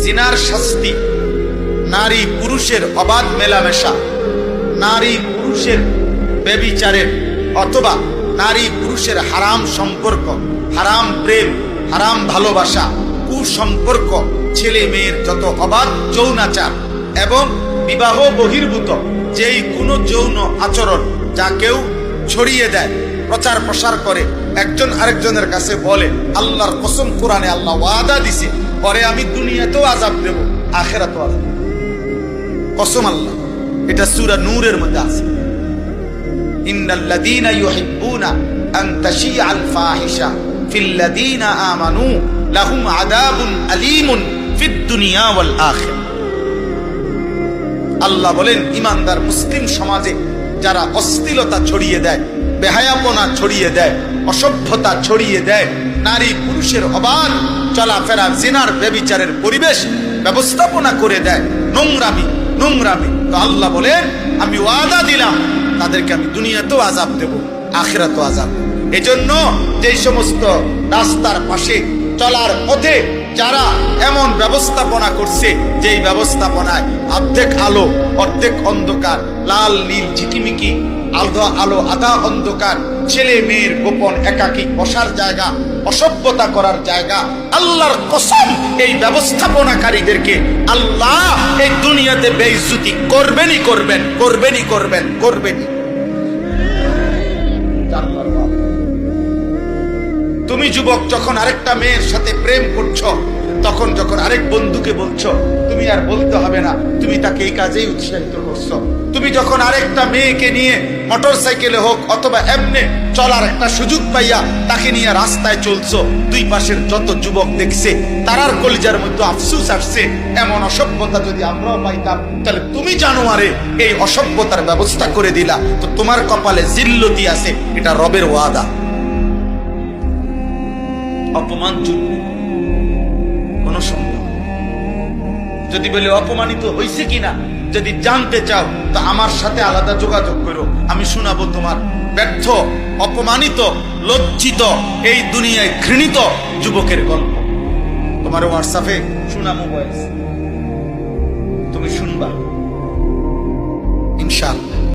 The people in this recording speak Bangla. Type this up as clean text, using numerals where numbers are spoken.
জিনার শাস্তি, নারী পুরুষের অবাধ মেলামেশা, নারী পুরুষের ব্যভিচারের অথবা নারী পুরুষের হারাম সম্পর্ক, হারাম প্রেম, হারাম ভালোবাসা, কুসম্পর্ক, ছেলে মেয়ের যত অবাধ যৌনাচার এবং বিবাহ বহির্ভূত যেই কোনো যৌন আচরণ যা কেউ ছড়িয়ে দেয়, প্রচার প্রসার করে, একজন আরেকজনের কাছে বলে, আল্লাহর কসম কোরআনে আল্লাহ ওয়াদা দিছে পরে আমি দুনিয়াতেও আযাব দেব, আখিরাতেও আযাব দেব। কসম আল্লাহ, এটা সূরা নূরের মধ্যে আছে। ইন্নাল্লাযীনা ইউহিব্বুনা আন তাশিআল ফাহিশা ফিল্লাযীনা আমানু লাহুম আযাবুন আলীমুন ফিদ দুনিয়া ওয়াল আখিরা। আল্লাহ বলেন, ইমানদার মুসলিম সমাজে যারা অশ্লীলতা ছড়িয়ে দেয়, বেহায়াপনা ছড়িয়ে দেয়, অসভ্যতা ছড়িয়ে দেয়, নারী পুরুষের অবাধ চলাফেরা, জিনার ব্যভিচারের পরিবেশ ব্যবস্থাপনা করে দেয়, নোংরামি, তো আল্লাহ বলেন আমি ওয়াদা দিলাম তাদেরকে আমি দুনিয়াতেও আযাব দেব, আখিরাতেও আযাব। এজন্য যেই সমস্ত রাস্তার পাশে চলার পথে যারা এমন ব্যবস্থাপনা করছে, যেই ব্যবস্থাপনায় অর্ধেক আলো অর্ধেক অন্ধকার, লাল নীল ঝিকিমিকি, আধা আলো আধা অন্ধকার, ছেলে মেয়ের গোপন একাকী বসার জায়গা, অসভ্যতা করার জায়গা, আল্লাহর কসম এই ব্যবস্থাপনাকারীদেরকে আল্লাহ এই দুনিয়াতে বেইজ্জতি করবেনই করবেন। তুমি যুবক যখন আরেকটা মেয়ের সাথে প্রেম করছো, তখন যখন আরেক বন্ধুকে বলছো, তুমি আর বলতে হবে না, তুমি তাকে এই কাজেই উৎসাহিত করছো। তুমি যখন আরেকটা মেয়েকে নিয়ে মোটর সাইকেলে হোক অথবা এমনি চলার একটা সুযোগ পাইয়া তাকে নিয়ে রাস্তায় চলছো, দুই পাশের যত যুবক দেখছে তারার কলিজার মধ্যে আফসোস আসছে, এমন অসভ্যতা যদি আমরাও পাইতাম তাহলে তুমি জানো আরে এই অসভ্যতার ব্যবস্থা করে দিলা, তো তোমার কপালে জিল্লতি আছে, এটা রবের ওয়াদা। অপমান জুটবে কোন সন্দেহ। যদি বলে অপমানিত হয়েছে কিনা যদি জানতে চাও তো আমার সাথে আলাদা যোগাযোগ করো, আমি শোনাবো তোমার ব্যর্থ, অপমানিত, লজ্জিত, এই দুনিয়ায় ঘৃণিত যুবকের গল্প। তোমার হোয়াটসঅ্যাপে শোনাবো, তুমি শুনবা ইনশাআল্লাহ।